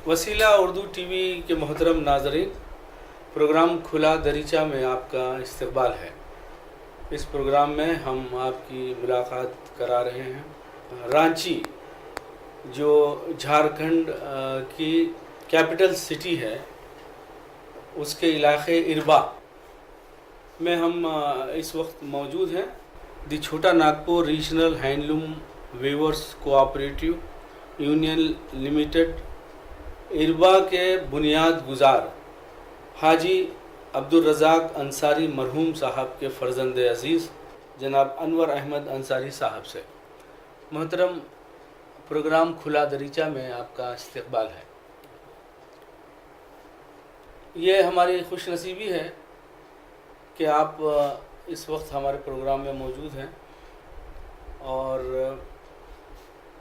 वसीला उर्दू टीवी के मोहतरम नाज़रीन, प्रोग्राम खुला दरीचा में आपका इस्तकबाल है। इस प्रोग्राम में हम आपकी मुलाकात करा रहे हैं रांची, जो झारखंड की कैपिटल सिटी है, उसके इलाके इरबा में हम इस वक्त मौजूद हैं। The Chhota Nagpur regional handloom weavers cooperative union limited Irba के बुनियाद गुजार हाजी अब्दुल रज़ाक अंसारी मरहूम साहब के फ़र्जंद अज़ीज़ जनाब अनवर अहमद अंसारी साहब से मोहतरम प्रोग्राम खुला दरीचा में आपका इस्तकबाल है। ये हमारी खुशनसीबी है कि आप इस वक्त हमारे प्रोग्राम में मौजूद हैं और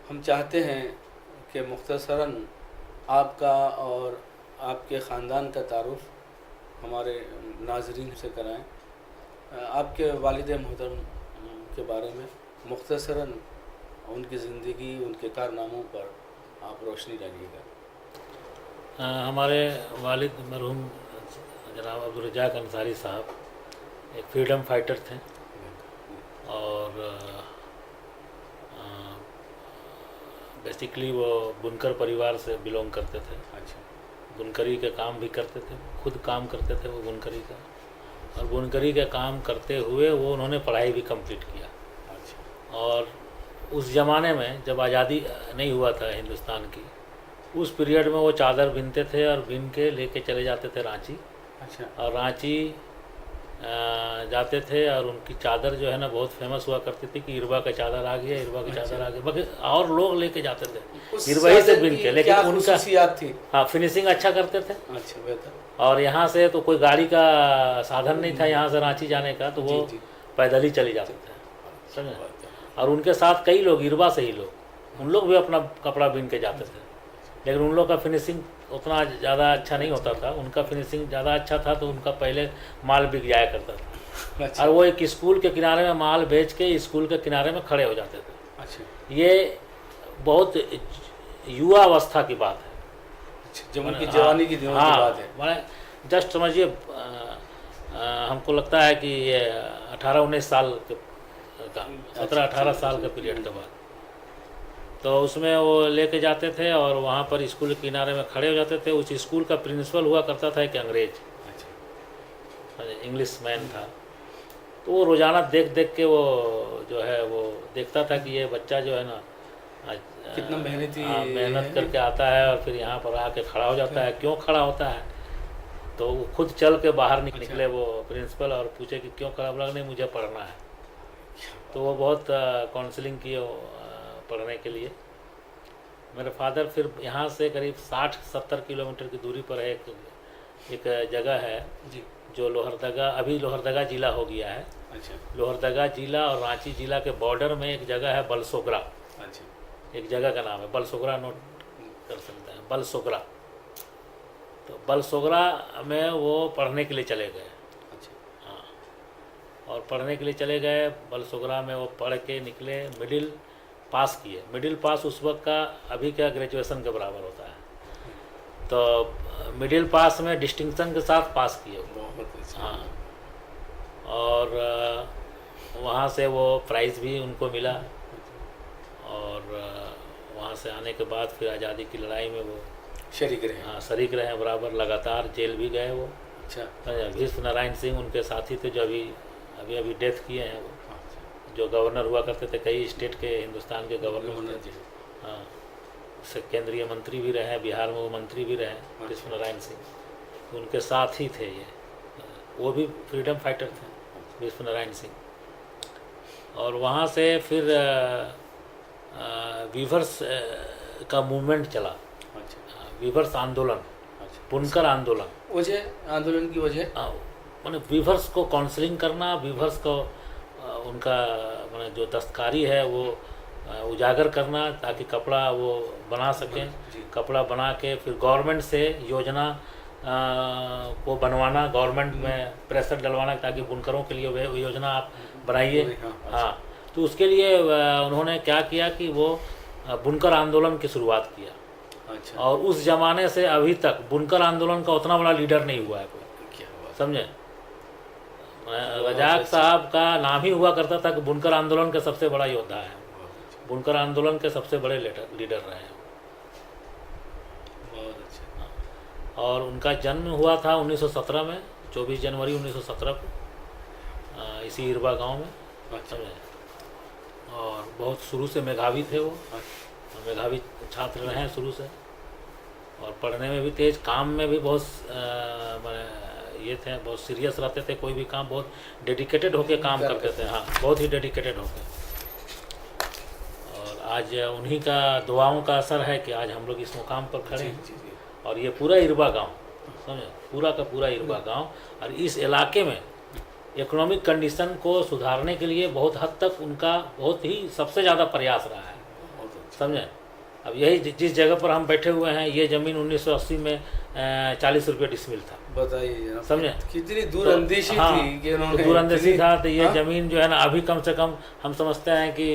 हम चाहते हैं कि मुख्तसरन आपका और आपके ख़ानदान का तारुफ़ हमारे नाज़रीन से कराएं। आपके वालिद मोहतरम के बारे में मुख्तसरन उनकी ज़िंदगी, उनके कारनामों पर आप रोशनी डालिएगा। हमारे वालिद मरहूम जनाब अब्दुल रज़ाक अंसारी साहब एक फ्रीडम फाइटर थे और बेसिकली वो बुनकर परिवार से बिलोंग करते थे। अच्छा। बुनकरी के काम भी करते थे, खुद काम करते थे वो बुनकरी का, और बुनकरी का काम करते हुए वो उन्होंने पढ़ाई भी कंप्लीट किया। अच्छा। और उस ज़माने में जब आज़ादी नहीं हुआ था हिंदुस्तान की, उस पीरियड में वो चादर बिनते थे और बिन के लेके चले जाते थे रांची। अच्छा। और रांची जाते थे और उनकी चादर जो है ना बहुत फेमस हुआ करती थी कि इरबा का चादर आ गया, इरबा का चादर आ गया। बाकी और लोग लेके जाते थे इरबा ही से बिन के, लेकिन उनका थी। हाँ, फिनिशिंग अच्छा करते थे। अच्छा, बेहतर। और यहाँ से तो कोई गाड़ी का साधन नहीं था यहाँ से रांची जाने का, तो वो पैदल ही चले जाते थे, समझे। और उनके साथ कई लोग, इरबा से ही लोग, उन लोग भी अपना कपड़ा बिन के जाते थे, लेकिन उन लोग का फिनिशिंग उतना ज़्यादा अच्छा नहीं होता था। उनका फिनिशिंग ज़्यादा अच्छा था तो उनका पहले माल बिक जाया करता था। अच्छा। और वो एक स्कूल के किनारे में माल बेच के स्कूल के किनारे में खड़े हो जाते थे। अच्छा। ये बहुत युवा अवस्था की बात है। अच्छा, जब उनकी जवानी की दिनों की बात है। मैंने जस्ट समझिए, हमको लगता है कि ये 18-19 साल का 17-18 साल का पीरियड के बाद, तो उसमें वो लेके जाते थे और वहाँ पर स्कूल के किनारे में खड़े हो जाते थे। उस स्कूल का प्रिंसिपल हुआ करता था एक अंग्रेज, इंग्लिश मैन था। तो वो रोज़ाना देख देख के वो जो है वो देखता था कि ये बच्चा जो है ना कितना मेहनत करके आता है और फिर यहाँ पर आके खड़ा हो जाता है। क्यों खड़ा होता है? तो वो खुद चल के बाहर निकले वो प्रिंसिपल और पूछे कि क्यों खड़ा? बोला नहीं, मुझे पढ़ना है। तो वो बहुत काउंसलिंग किए पढ़ने के लिए। मेरे फादर फिर यहाँ से करीब 60-70 किलोमीटर की दूरी पर है एक जगह है जी, जो लोहरदगा, अभी लोहरदगा जिला हो गया है। अच्छा। लोहरदगा जिला और रांची जिला के बॉर्डर में एक जगह है बलसोगरा। अच्छा। एक जगह का नाम है बलसोगरा, नोट कर सकते हैं, बलसोगरा। तो बलसोगरा में वो पढ़ने के लिए चले गए। अच्छा। हाँ, और पढ़ने के लिए चले गए बलसोगरा में। वो पढ़ के निकले, मिडिल पास किए। मिडिल पास उस वक्त का अभी क्या ग्रेजुएशन के बराबर होता है। तो मिडिल पास में डिस्टिंक्शन के साथ पास किए। हाँ, और वहाँ से वो प्राइज़ भी उनको मिला। और वहाँ से आने के बाद फिर आज़ादी की लड़ाई में वो शरीक रहे। हाँ, शरीक रहे बराबर, लगातार जेल भी गए वो। अच्छा। भीष्म नारायण सिंह उनके साथी थे, जो अभी डेथ किए हैं वो, जो गवर्नर हुआ करते थे कई स्टेट के, हिंदुस्तान के गवर्नर थे। हाँ, से केंद्रीय मंत्री भी रहे, बिहार में वो मंत्री भी रहे, भीष्म नारायण सिंह उनके साथ ही थे। ये वो भी फ्रीडम फाइटर थे, भीष्म नारायण सिंह। और वहाँ से फिर वीवर्स का मूवमेंट चला। अच्छा। वीवर्स आंदोलन। अच्छा। बुनकर आंदोलन। वजह आंदोलन की वजह मैंने वीवर्स को काउंसलिंग करना, वीवर्स को उनका मैंने जो दस्तकारी है वो उजागर करना, ताकि कपड़ा वो बना सकें। कपड़ा बना के फिर गवर्नमेंट से योजना को बनवाना, गवर्नमेंट में प्रेशर डलवाना ताकि बुनकरों के लिए वो योजना आप बनाइए। हाँ, तो उसके लिए उन्होंने क्या किया कि वो बुनकर आंदोलन की शुरुआत किया। अच्छा। और उस जमाने से अभी तक बुनकर आंदोलन का उतना बड़ा लीडर नहीं हुआ है कोई, क्या बात। समझे। रजाक साहब का नाम ही हुआ करता था कि बुनकर आंदोलन के सबसे बड़ा योद्धा है, बुनकर आंदोलन के सबसे बड़े लीडर रहे हैं। बहुत अच्छा। और उनका जन्म हुआ था 1917 में, 24 जनवरी 1917 को, इसी इरबा गांव में, अच्छा। समझे। और बहुत शुरू से मेधावी थे वो, मेधावी छात्र रहे हैं शुरू से, और पढ़ने में भी तेज, काम में भी बहुत माने ये थे, बहुत सीरियस रहते थे, कोई भी काम बहुत डेडिकेटेड होके काम करते थे। हाँ, बहुत ही डेडिकेटेड होके। और आज उन्हीं का दुआओं का असर है कि आज हम लोग इस मुकाम पर खड़े हैं। और ये पूरा इरबा गांव, समझे, पूरा का पूरा इरबा गांव, और इस इलाके में इकोनॉमिक कंडीशन को सुधारने के लिए बहुत हद तक उनका बहुत ही सबसे ज़्यादा प्रयास रहा है, समझे। अब यही जिस जगह पर हम बैठे हुए हैं, ये ज़मीन 1980 में 40 रुपये डिसमिल था, बताइए, समझे। कितनी दूरअंदेशी हाँ, थी कि उन्होंने, तो दूरअंदेशी था। तो ये ज़मीन जो है ना, अभी कम से कम हम समझते हैं कि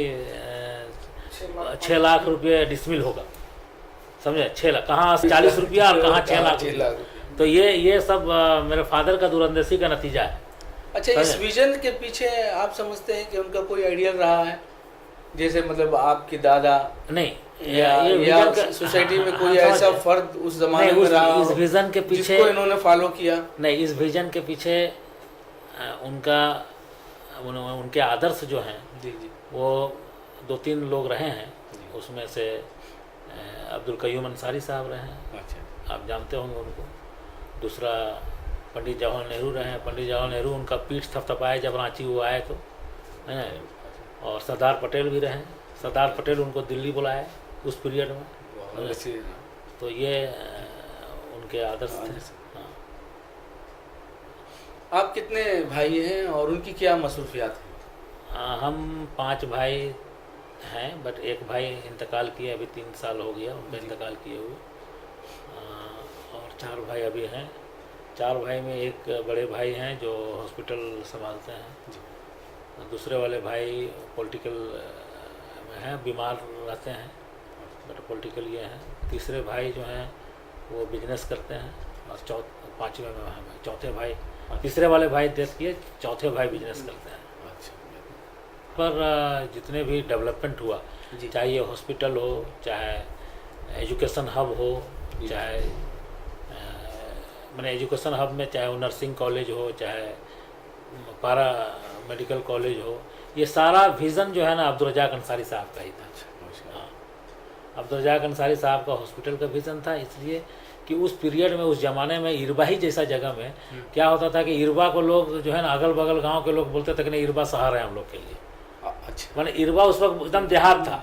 6 लाख रुपये डिसमिल होगा, समझे। 6 लाख कहाँ, 40 रुपया और कहाँ 6 लाख। तो ये सब मेरे फादर का दूरअंदेशी का नतीजा है। अच्छा, इस विजन के पीछे आप समझते हैं कि उनका कोई आइडियल रहा है, जैसे मतलब आपके दादा नहीं, या सोसाइटी में कोई ऐसा फर्द उस जमाने में रहा इस विजन के पीछे जिसको इन्होंने फॉलो किया? नहीं, इस विजन के पीछे उनके आदर्श जो हैं, जी जी, वो 2-3 लोग रहे हैं। उसमें से अब्दुल कयूम अंसारी साहब रहे हैं, अच्छा, आप जानते होंगे उनको। दूसरा पंडित जवाहरलाल नेहरू रहे हैं। पंडित जवाहरलाल नेहरू उनका पीठ थपथपाए जब रांची वो आए तो, हैं। और सरदार पटेल भी रहे। सरदार पटेल उनको दिल्ली बुलाए उस पीरियड में। तो ये उनके आदर्श थे। हाँ। आप कितने भाई हैं और उनकी क्या मसरूफियात हैं? हम 5 भाई हैं, बट एक भाई इंतकाल किए, अभी 3 साल हो गया उनका इंतकाल किए हुए। और 4 भाई अभी हैं। 4 भाई में एक बड़े भाई हैं जो हॉस्पिटल संभालते हैं, दूसरे वाले भाई पॉलिटिकल में हैं, बीमार रहते हैं, बट पॉलिटिकल ये हैं। तीसरे भाई जो हैं वो बिजनेस करते हैं, और 5वें में हम, चौथे भाई, तीसरे वाले भाई डेथ किए, चौथे भाई बिजनेस करते हैं। पर जितने भी डेवलपमेंट हुआ, चाहे ये हॉस्पिटल हो, चाहे एजुकेशन हब हो, चाहे मैंने एजुकेशन हब में चाहे वो नर्सिंग कॉलेज हो, चाहे पारा मेडिकल कॉलेज हो, ये सारा विज़न जो है ना अब्दुल रज़ाक अंसारी साहब का ही था। हाँ, अब्दुल रज़ाक अंसारी साहब का हॉस्पिटल का विज़न था, इसलिए कि उस पीरियड में, उस ज़माने में इरबा ही जैसा जगह में क्या होता था कि इरबा को लोग जो है ना, अगल बगल गांव के लोग बोलते थे कि नहीं, इरबा शहर है हम लोग के लिए। अच्छा, मैंने इरबा उस वक्त एकदम देहात था।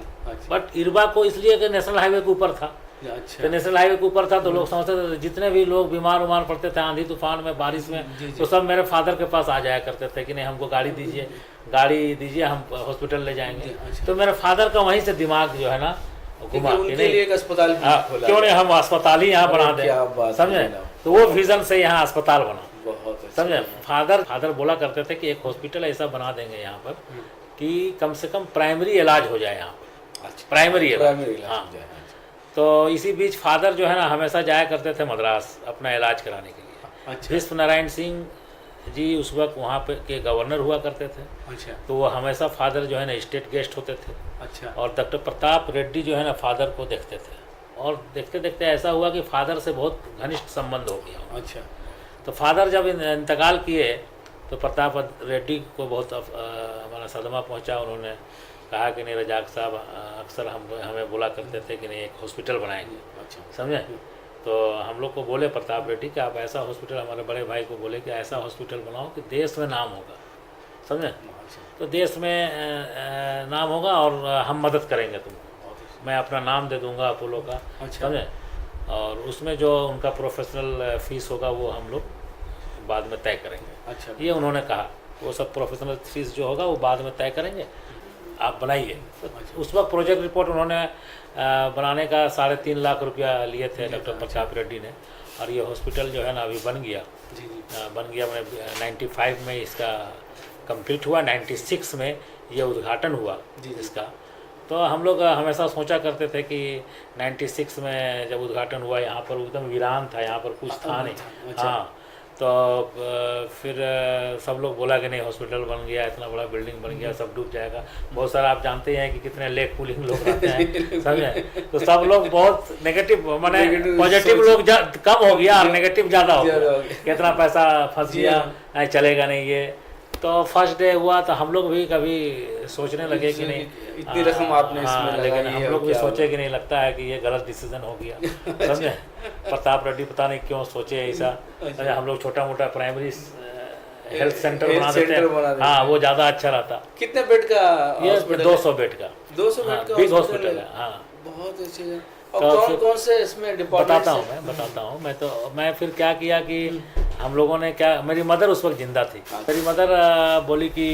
बट इरबा को इसलिए कि नेशनल हाईवे के ऊपर था। अच्छा, तो नेशनल हाईवे के ऊपर था तो लोग समझते थे, जितने भी लोग बीमार उमार पड़ते थे आंधी तूफान में, बारिश में, तो सब मेरे फादर के पास आ जाया करते थे कि नहीं, हमको गाड़ी दीजिए, हम हॉस्पिटल ले जाएंगे। तो मेरे फादर का वहीं से दिमाग जो है ना घुमा कि नहीं, एक अस्पताल क्यों नहीं हम अस्पताल ही यहाँ बना दें, समझे। तो वो विजन से यहाँ अस्पताल बना, समझे। फादर बोला करते थे कि एक हॉस्पिटल ऐसा बना देंगे यहाँ पर कि कम से कम प्राइमरी इलाज हो जाए यहाँ पर। अच्छा, प्राइमरी इलाज। हाँ। तो इसी बीच फादर जो है ना हमेशा जाया करते थे मद्रास अपना इलाज कराने के लिए। अच्छा, विश्व नारायण सिंह जी उस वक्त वहाँ पे के गवर्नर हुआ करते थे। अच्छा, तो वो हमेशा फादर जो है ना स्टेट गेस्ट होते थे। अच्छा, और डॉक्टर प्रताप रेड्डी जो है ना फादर को देखते थे, और देखते देखते ऐसा हुआ कि फादर से बहुत घनिष्ठ संबंध हो गया। अच्छा, तो फादर जब इंतकाल किए तो प्रताप रेड्डी को बहुत हमारा सदमा पहुंचा। उन्होंने कहा कि नहीं, रजाक साहब अक्सर हमें बोला करते थे कि नहीं, एक हॉस्पिटल बनाएंगे, समझे। तो हम लोग को बोले प्रताप रेड्डी कि आप ऐसा हॉस्पिटल, हमारे बड़े भाई को बोले कि ऐसा हॉस्पिटल बनाओ कि देश में नाम होगा, समझे। तो देश में नाम होगा और हम मदद करेंगे तुमको, मैं अपना नाम दे दूंगा अपोलो का, समझे। और उसमें जो उनका प्रोफेशनल फीस होगा वो हम लोग बाद में तय करेंगे। अच्छा, ये उन्होंने कहा, वो सब प्रोफेशनल फीस जो होगा वो बाद में तय करेंगे, आप बनाइए। तो उस वक्त प्रोजेक्ट रिपोर्ट उन्होंने बनाने का 3.5 लाख रुपया लिए थे डॉक्टर प्रताप रेड्डी ने। और ये हॉस्पिटल जो है ना अभी बन गया। मैंने 95 में इसका कंप्लीट हुआ, 96 में ये उद्घाटन हुआ इसका। तो हम लोग हमेशा सोचा करते थे कि 96 में जब उद्घाटन हुआ यहाँ पर एकदम वीरान था, यहाँ पर कुछ था नहीं। अच्छा। हाँ, तो फिर सब लोग बोला कि नहीं हॉस्पिटल बन गया, इतना बड़ा बिल्डिंग बन गया, सब डूब जाएगा। बहुत सारा आप जानते हैं कि कितने लेग पुलिंग लोग रहते हैं, समझे। तो सब लोग बहुत नेगेटिव, माने पॉजिटिव लोग कम हो गया और नेगेटिव ज़्यादा हो गया, कितना पैसा फंस गया, नहीं चलेगा नहीं ये। तो फर्स्ट डे हुआ तो हम लोग भी कभी सोचने लगे कि नहीं इतनी रकम आपने इसमें लगाई लेकिन है, हम लोग भी क्या सोचे कि नहीं, लगता है कि ये गलत डिसीजन हो गया, समझे। प्रताप रेड्डी पता नहीं क्यों सोचे ऐसा। हम लोग छोटा मोटा प्राइमरी हेल्थ सेंटर बना देते हैं, हाँ वो ज़्यादा अच्छा रहता। कितने बेड का ये 200 बेड का, 200 बेड का बिग हॉस्पिटल है। हाँ, बहुत अच्छे। और कौन कौन से इसमें डिपार्टमेंट बताता हूँ मैं फिर क्या किया कि हम लोगों ने क्या, मेरी मदर उस वक्त जिंदा थी। मेरी मदर बोली कि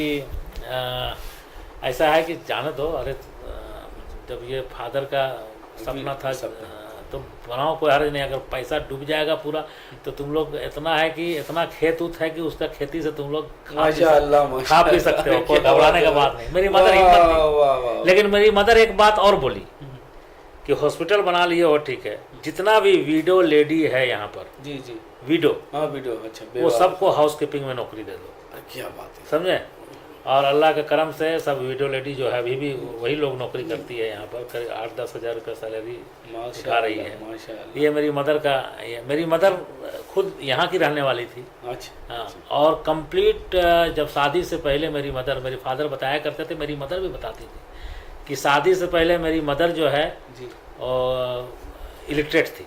ऐसा है कि जाने दो, अरे जब ये फादर का सपना था तो बनाओ, कोई हर्ज नहीं, अगर पैसा डूब जाएगा पूरा तो तुम लोग, इतना है कि इतना खेत उत है कि उसका खेती से तुम लोग खा पी सकते हो, कोई घबराने का बात नहीं। मेरी मदर हिम्मत थी। लेकिन मेरी मदर एक बात और बोली कि हॉस्पिटल बना लिए हो ठीक है, जितना भी विडो लेडी है यहाँ पर, जी विडो, हाँ विडो, अच्छा, वो सबको हाउस कीपिंग में नौकरी दे दो। क्या बात है, समझे। और अल्लाह के करम से सब विडो लेडी जो है अभी भी वही लोग नौकरी करती है यहाँ पर, करीब 8-10 हज़ार का सैलरी उठा रही है। ये मेरी मदर का, मेरी मदर खुद यहाँ की रहने वाली थी। अच्छा। हाँ, और कंप्लीट जब शादी से पहले मेरी मदर, मेरे फादर बताया करते थे, मेरी मदर भी बताती थी कि शादी से पहले मेरी मदर जो है इलिटरेट थी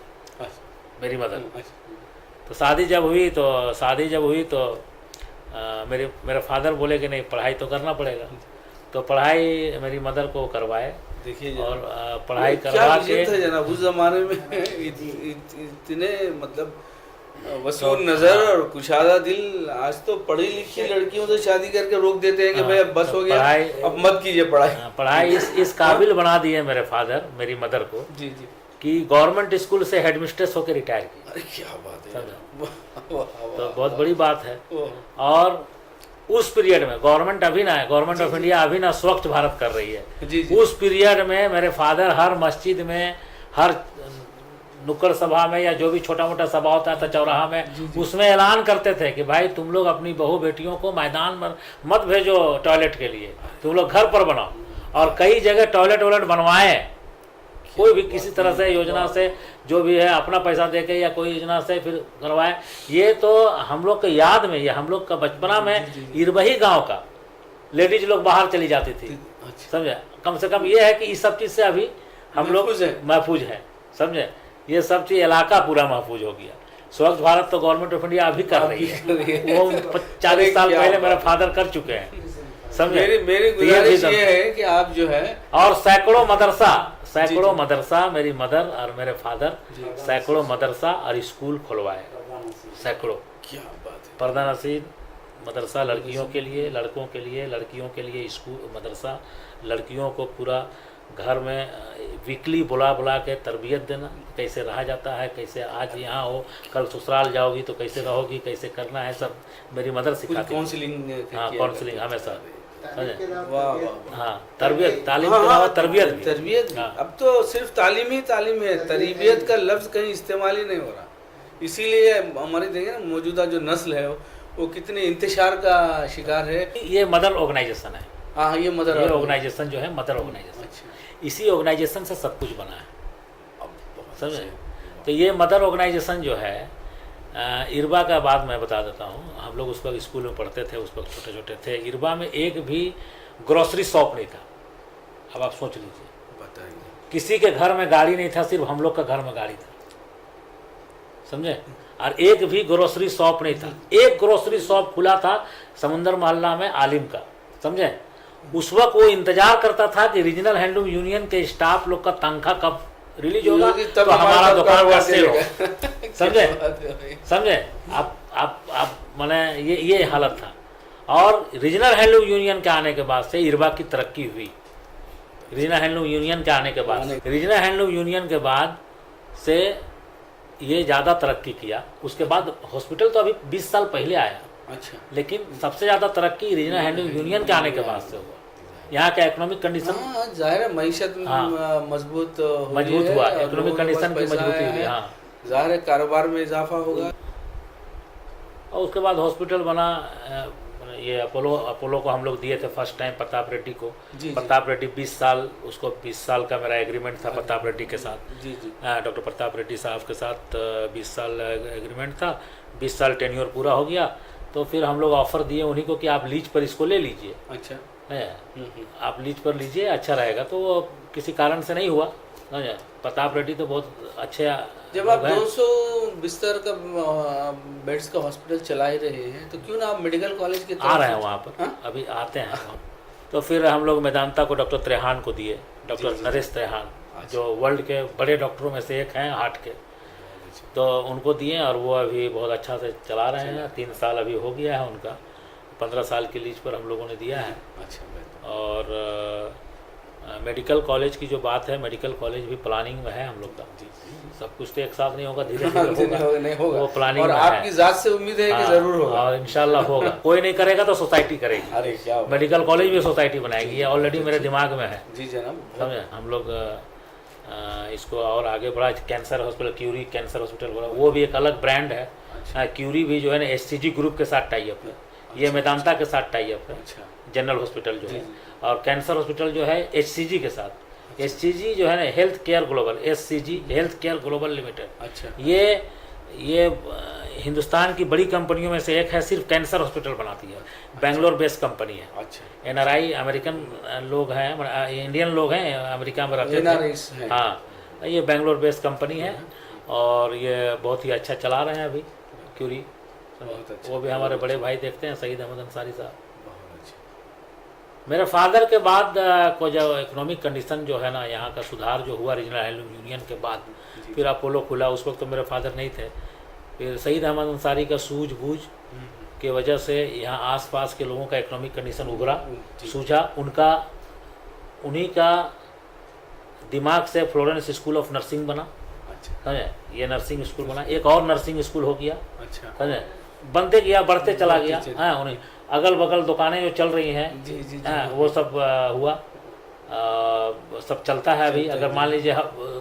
मेरी मदर। तो शादी जब हुई तो मेरे फादर बोले कि नहीं पढ़ाई तो करना पड़ेगा, तो पढ़ाई मेरी मदर को करवाए। देखिए और पढ़ाई करवा के जनाब उस जमाने में इतने मतलब वसूल नजर और कुशादा दिल। आज तो पढ़ी लिखी लड़कियों से शादी करके रोक देते हैं कि भाई अब बस हो गया, अब मत कीजिए पढ़ाई। पढ़ाई इस काबिल बना दिए मेरे फादर मेरी मदर को जी कि गवर्नमेंट स्कूल से हेडमिस्ट्रेस होकर रिटायर की। अरे क्या बात है, तो बहुत बड़ी बात है। और उस पीरियड में गवर्नमेंट अभी ना है, गवर्नमेंट ऑफ इंडिया अभी ना स्वच्छ भारत कर रही है। जी। उस पीरियड में मेरे फादर हर मस्जिद में, हर नुक्कड़ सभा में, या जो भी छोटा मोटा सभा होता था चौराहा में, उसमें ऐलान करते थे कि भाई तुम लोग अपनी बहू बेटियों को मैदान में मत भेजो टॉयलेट के लिए, तुम लोग घर पर बनाओ। और कई जगह टॉयलेट बनवाए, कोई भी किसी तरह से योजना से जो भी है अपना पैसा देके या कोई योजना से फिर करवाए। ये तो हम लोग के याद में, ये हम लोग का बचपना में इरबही गांव का लेडीज लोग बाहर चली जाती थी, समझे। कम से कम ये है कि इस सब चीज़ से अभी हम लोग महफूज है, समझे। ये सब चीज़ इलाका पूरा महफूज हो गया। स्वच्छ भारत तो गवर्नमेंट ऑफ इंडिया अभी कर रही है, वो 40 साल पहले मेरे फादर कर चुके हैं, समझे। मेरी गुजारिश ये है कि आप जो है, और सैकड़ों मदरसा मेरी मदर और मेरे फादर सैकड़ों मदरसा और स्कूल खुलवाए, सैकड़ों। क्या बात है। पर्दा नसीब मदरसा लड़कियों के लिए, लड़कों के लिए, लड़कियों के लिए स्कूल मदरसा, लड़कियों को पूरा घर में वीकली बुला के तरबियत देना, कैसे रहा जाता है, कैसे आज यहाँ हो कल ससुराल जाओगी तो कैसे रहोगी, कैसे करना है, सब मेरी मदर सिखाती। काउंसलिंग, हाँ काउंसलिंग हमेशा, वाह। हाँ, तरबियत, तालीम के अलावा तरबियत। अब तो सिर्फ तालीम है, तरबियत का लफ्ज़ कहीं इस्तेमाल ही नहीं हो रहा। इसीलिए हमारी देखें ना मौजूदा जो नस्ल है वो कितने इंतशार का शिकार है। ये मदर ऑर्गेनाइजेशन है। हाँ, ये मदर ऑर्गेनाइजेशन जो है मदर ऑर्गेनाइजेशन, इसी ऑर्गेनाइजेशन से सब कुछ बना है, समझे। तो ये मदर ऑर्गेनाइजेशन जो है इरबा का बाद मैं बता देता हूँ। हम लोग उस वक्त स्कूल में पढ़ते थे, उस वक्त छोटे छोटे थे। इरबा में एक भी ग्रोसरी शॉप नहीं था। अब आप सोच लीजिए, बताइए, किसी के घर में गाड़ी नहीं था, सिर्फ हम लोग का घर में गाड़ी था, समझे। और एक भी ग्रोसरी शॉप नहीं था। एक ग्रोसरी शॉप खुला था समुंदर मोहल्ला में आलिम का, समझे। उस वक्त वो इंतजार करता था कि रीजनल हैंडलूम यूनियन के स्टाफ लोग का तनख्वाह कब रिलीज होगा तो हमारा दुकान का सेल हो, समझे। आप माने ये हालत था। और रीजनल हैंडलूम यूनियन के आने के बाद से इरबा की तरक्की हुई। रीजनल हैंडलूम यूनियन के आने के बाद, रीजनल हैंडलूम यूनियन के बाद से ये ज़्यादा तरक्की किया। उसके बाद हॉस्पिटल तो अभी 20 साल पहले आया, अच्छा, लेकिन सबसे ज़्यादा तरक्की रीजनल हैंडलूम यूनियन के आने के बाद से हुआ, यहाँ का इकोनॉमिक कंडीशन हाँ जाहिर है, मईशत मजबूत हुआ, इकोनॉमिक कंडीशन की मजबूती हुई। हाँ, जाहिर है कारोबार में इजाफा होगा। और उसके बाद हॉस्पिटल बना। ये अपोलो को हम लोग दिए थे फर्स्ट टाइम प्रताप रेड्डी को। प्रताप रेड्डी 20 साल, उसको 20 साल का मेरा एग्रीमेंट था प्रताप रेड्डी के साथ। डॉक्टर प्रताप रेड्डी साहब के साथ 20 साल एग्रीमेंट था। 20 साल टेन्योर पूरा हो गया तो फिर हम लोग ऑफ़र दिए उन्हीं को कि आप लीज पर इसको ले लीजिए। अच्छा है, आप लीज पर लीजिए, अच्छा रहेगा। तो वो किसी कारण से नहीं हुआ। प्रताप रेड्डी तो बहुत अच्छे। जब आप 200 बिस्तर का बेड्स का हॉस्पिटल चला ही रहे हैं तो क्यों ना आप मेडिकल कॉलेज के आ रहे हैं वहाँ पर। अभी आते हैं तो फिर हम लोग मेदांता को डॉक्टर त्रेहान को दिए, डॉक्टर नरेश त्रेहान, जो वर्ल्ड के बड़े डॉक्टरों में से एक हैं हार्ट के। तो उनको दिए और वो अभी बहुत अच्छा से चला रहे हैं। 3 साल अभी हो गया है उनका। 15 साल की लीज पर हम लोगों ने दिया है। और मेडिकल कॉलेज की जो बात है, मेडिकल कॉलेज भी प्लानिंग में है हम लोग का। सब कुछ तो एक साथ नहीं होगा, धीरे धीरे नहीं होगा। वो प्लानिंग और में आपकी जात से उम्मीद है कि जरूर होगा और इंशाल्लाह होगा। कोई नहीं करेगा तो सोसाइटी करेगी। अरे क्या मेडिकल कॉलेज भी सोसाइटी बनाएगी, ये ऑलरेडी मेरे दिमाग में है। जी जनाब, समझे। हम लोग इसको और आगे बढ़ा। Cancer hospital, Curie cancer hospital बोला, वो भी एक अलग ब्रांड है। क्यूरी भी जो है ना SCG ग्रुप के साथ टाई अप है, ये मेदांता के साथ टाई अप है। जनरल हॉस्पिटल जो है, और कैंसर हॉस्पिटल जो है HCG के साथ। SCG जो है ना health care global, SCG health care global limited. अच्छा, ये हिंदुस्तान की बड़ी कंपनियों में से एक है, सिर्फ कैंसर हॉस्पिटल बनाती है। बेंगलोर बेस्ड कंपनी है। अच्छा, NRI अमेरिकन लोग हैं, इंडियन लोग हैं, अमेरिका में रहते थे। हाँ, ये बेंगलोर बेस्ड कंपनी है और ये बहुत ही अच्छा चला रहे हैं अभी क्यूरी। वो भी हमारे बड़े भाई देखते हैं, सईद अहमद अंसारी साहब। मेरे फादर के बाद को जो इकोनॉमिक कंडीशन जो है ना यहाँ का सुधार जो हुआ रीजनल हैंडलूम यूनियन के बाद, फिर अपोलो खुला। उस वक्त तो मेरे फादर नहीं थे। फिर सईद अहमद अंसारी का सूझबूझ के वजह से यहाँ आसपास के लोगों का इकोनॉमिक कंडीशन उभरा, सूझा। उन्हीं का दिमाग से फ्लोरेंस स्कूल ऑफ नर्सिंग बना। समझे, ये नर्सिंग स्कूल बना। एक और नर्सिंग स्कूल हो गया। समझे, बनते गया, बढ़ते चला गया। हाँ, उन्हें अगल बगल दुकानें जो चल रही हैं वो सब हुआ, सब चलता है अभी। अगर मान लीजिए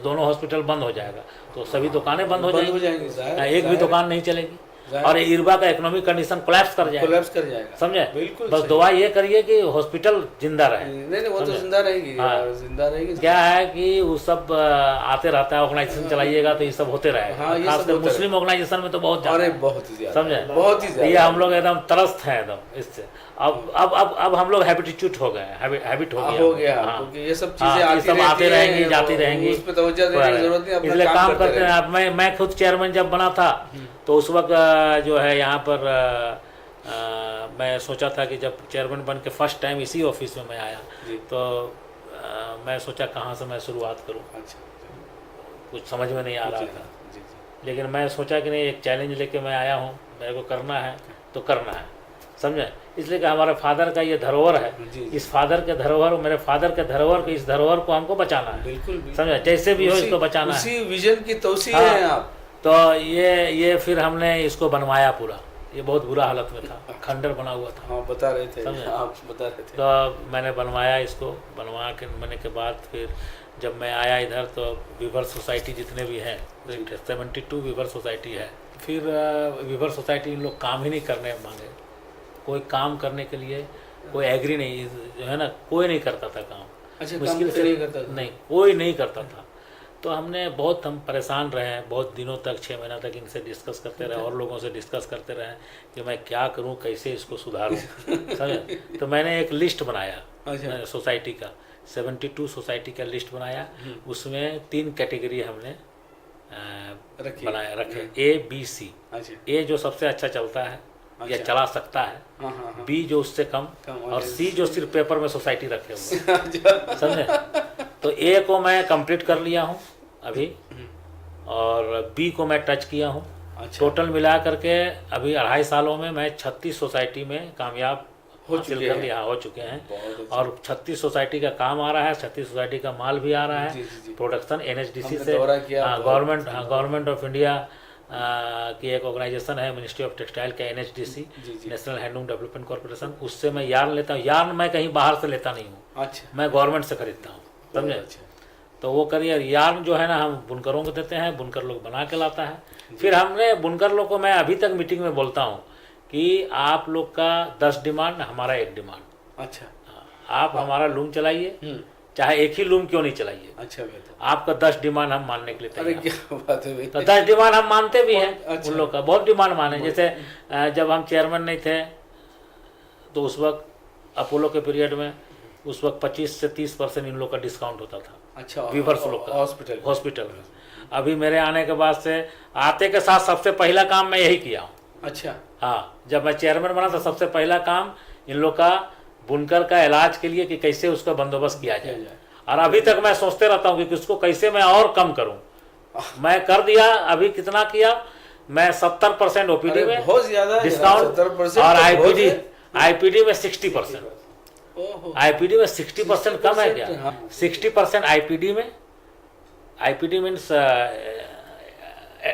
दोनों हॉस्पिटल बंद हो जाएगा तो सभी दुकानें बंद हो जाएंगी, एक भी दुकान नहीं चलेगी और इरबा का इकोनॉमिक कंडीशन कोलैप्स कर जाएगा। समझे, बिल्कुल। बस दुआ ये करिए कि हॉस्पिटल जिंदा रहे। नहीं, वो तो जिंदा रहेगी। हाँ, जिंदा रहेगी। क्या है कि वो सब आते रहता है, ऑर्गेनाइजेशन चलाइएगा तो ये सब होते रहेगा। हाँ, खासकर मुस्लिम ऑर्गेनाइजेशन में तो बहुत ज्यादा, बहुत ही ज्यादा, समझे, बहुत ही ज्यादा। ये हम लोग एकदम तरस्त हैं एकदम इससे। अब हम लोग हैबिट्यूट हो गए, हैबिट हो गया। हाँ, क्योंकि ये सब चीजें आते रहेंगी, जाती रहेंगी, उस पे तवज्जो देने की जरूरत नहीं, इसलिए काम करते हैं। अब मैं खुद चेयरमैन जब बना था तो उस वक्त जो है यहाँ पर मैं सोचा था कि जब चेयरमैन बन के फर्स्ट टाइम इसी ऑफिस में मैं आया तो मैं सोचा कहाँ से मैं शुरुआत करूँ। कुछ समझ में नहीं आ रहा था, लेकिन मैं सोचा कि नहीं, एक चैलेंज लेके मैं आया हूँ, मेरे को करना है तो करना है। समझे, इसलिए कि हमारे फादर का ये धरोहर है। इस फादर के धरोहर, मेरे फादर के धरोहर को, इस धरोहर को हमको बचाना है। बिल्कुल, समझे, जैसे भी हो इसको बचाना है। उसी विजन की तौसीह है आप। तो ये फिर हमने इसको बनवाया पूरा। ये बहुत बुरा हालत में था, खंडर बना हुआ था। हाँ, बता रहे थे, आप बता रहे थे। तो मैंने बनवाया इसको। बनवा के मैंने के बाद फिर जब मैं आया इधर तो विवर सोसाइटी जितने भी हैं 72 विवर सोसाइटी है। फिर विवर सोसाइटी इन लोग काम ही नहीं करने मांगे। कोई काम करने के लिए कोई एग्री नहीं, जो है ना, कोई नहीं करता था काम। अच्छा, मुश्किल से नहीं करता था? नहीं, कोई नहीं करता था। तो हम परेशान रहे हैं बहुत दिनों तक, 6 महीना तक इनसे डिस्कस करते रहे और लोगों से डिस्कस करते रहे कि मैं क्या करूं, कैसे इसको सुधारूं। समझे, तो मैंने एक लिस्ट बनाया सोसाइटी का, 72 सोसाइटी का लिस्ट बनाया। उसमें 3 कैटेगरी हमने रखे, A, B, C। A जो सबसे अच्छा चलता है या चला सकता है, B जो उससे कम, और C जो सिर्फ पेपर में सोसाइटी रखे हुए। समझे, तो A को मैं कंप्लीट कर लिया हूँ अभी और B को मैं टच किया हूँ। टोटल मिला करके अभी 2.5 सालों में मैं 36 सोसाइटी में कामयाब हासिल कर लिया हो चुके हैं। और 36 सोसाइटी का काम आ रहा है, 36 सोसाइटी का माल भी आ रहा है। प्रोडक्शन NHDC से, गवर्नमेंट ऑफ इंडिया की एक ऑर्गेनाइजेशन है मिनिस्ट्री ऑफ टेक्सटाइल का, NHDC, जी जी। नेशनल हैंडलूम डेवलपमेंट कॉर्पोरेशन, उससे मैं यार्न लेता हूँ। यार्न मैं कहीं बाहर से लेता नहीं हूँ, अच्छा, मैं गवर्नमेंट से खरीदता हूँ, समझे। अच्छा, तो वो करिए यार्न जो है ना हम बुनकरों को देते हैं, बुनकर लोग बना के लाता है। फिर हमने बुनकर लोग को, मैं अभी तक मीटिंग में बोलता हूँ कि आप लोग का 10 डिमांड, हमारा 1 डिमांड। अच्छा, आप हमारा लूम चलाइए, चाहे एक ही लूम क्यों नहीं चलाइए, अच्छा बेहतर। आपका 10 डिमांड हम मानने के लिए अरे तैयार हैं। क्या बात है भाई। तो 10 डिमांड हम मानते भी हैं, अच्छा। उन लोग का बहुत डिमांड माने। जैसे जब हम चेयरमैन नहीं थे तो उस वक्त अपोलो के पीरियड में उस वक्त 25 से 30% इन लोग का डिस्काउंट होता था। अच्छा, वीवर्स लोग का हॉस्पिटल में। अभी मेरे आने के बाद से आते के साथ सबसे पहला काम मैं यही किया हूँ। अच्छा, हाँ, जब मैं चेयरमैन बना तो सबसे पहला काम इन लोग का बुनकर का इलाज के लिए कि कैसे उसका बंदोबस्त किया जाए। और अभी तक मैं सोचते रहता हूँ कि उसको कैसे मैं और कम करूँ। मैं कर दिया, अभी कितना किया, मैं 70% OPD में बहुत ज्यादा डिस्काउंट, 70% और तो IPD में 60%। IPD में 60% कम है क्या? 60% IPD में, IPD मीन्स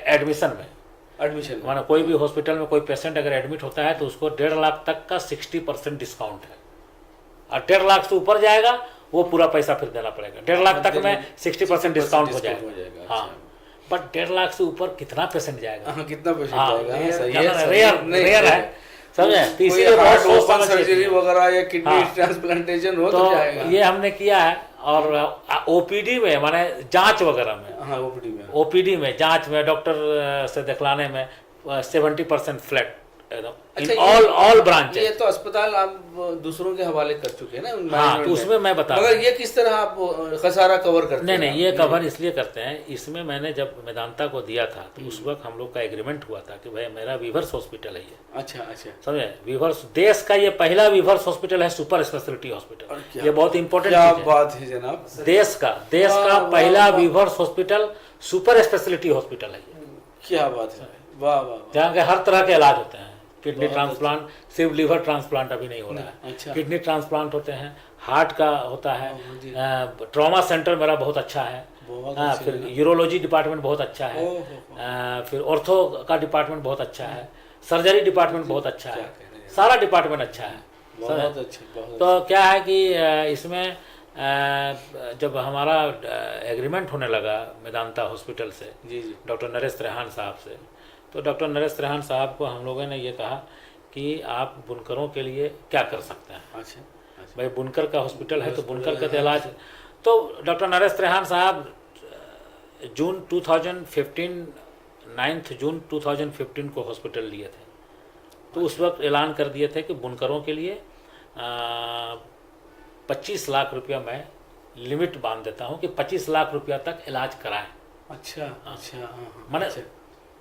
एडमिशन में, माना कोई भी हॉस्पिटल में कोई पेशेंट अगर एडमिट होता है तो उसको 1.5 लाख तक का 60% डिस्काउंट है। और 1.5 लाख से ऊपर जाएगा वो पूरा पैसा फिर देना पड़ेगा। 1.5 लाख तक में 60% डिस्काउंट हो जाएगा। हाँ, बट 1.5 लाख से ऊपर कितना पेशेंट जाएगा? हाँ, कितना पेशेंट जाएगा? रेयर है, समझे। तो इसीलिए हार्ट ओपन सर्जरी वगैरह या किडनी ट्रांसप्लांटेशन हो तो जाएगा। ये हमने किया है। और OPD में माने जांच वगैरह में, हाँ, OPD में जांच में डॉक्टर से दिखलाने में 70% फ्लैट इन ऑल ब्रांच। ये तो अस्पताल आप दूसरों के हवाले कर चुके हैं ना। हाँ, तो उसमें मैं बता, मगर ये किस तरह आप खसारा कवर करते हैं? नहीं, ये कवर इसलिए करते हैं। इसमें मैंने जब मेदांता को दिया था तो उस वक्त हम लोग का एग्रीमेंट हुआ था कि भाई मेरा वीवर्स हॉस्पिटल है ये। अच्छा, समझे। वीवर्स देश का ये पहला वीवर्स हॉस्पिटल है, सुपर स्पेशलिटी हॉस्पिटल। ये बहुत इंपॉर्टेंट क्या बात है जनाब। देश का पहला weavers hospital super speciality hospital है ये। क्या बात है, वाह वाह। जहाँ के हर तरह के इलाज होते हैं। किडनी ट्रांसप्लांट, सिर्फ लिवर ट्रांसप्लांट अभी नहीं हो रहा है। अच्छा। किडनी ट्रांसप्लांट होते हैं, हार्ट का होता है, ट्रॉमा सेंटर मेरा बहुत अच्छा है। हाँ, फिर यूरोलॉजी डिपार्टमेंट बहुत अच्छा है, फिर ऑर्थो का डिपार्टमेंट बहुत अच्छा है, सर्जरी डिपार्टमेंट बहुत अच्छा है, सारा डिपार्टमेंट अच्छा है। बहुत अच्छा। तो क्या है कि इसमें जब हमारा एग्रीमेंट होने लगा मेदांता हॉस्पिटल से, डॉक्टर नरेश त्रेहान साहब से, तो डॉक्टर नरेश त्रेहान साहब को हम लोगों ने ये कहा कि आप बुनकरों के लिए क्या कर सकते हैं। अच्छा, भाई बुनकर का हॉस्पिटल है तो बुनकर का इलाज। तो डॉक्टर नरेश त्रेहान साहब जून 2015, 9 जून 2015 को हॉस्पिटल लिए थे। तो उस वक्त ऐलान कर दिए थे कि बुनकरों के लिए 25 लाख रुपया मैं लिमिट बांध देता हूँ कि 25 लाख रुपया तक इलाज कराएं। अच्छा, माने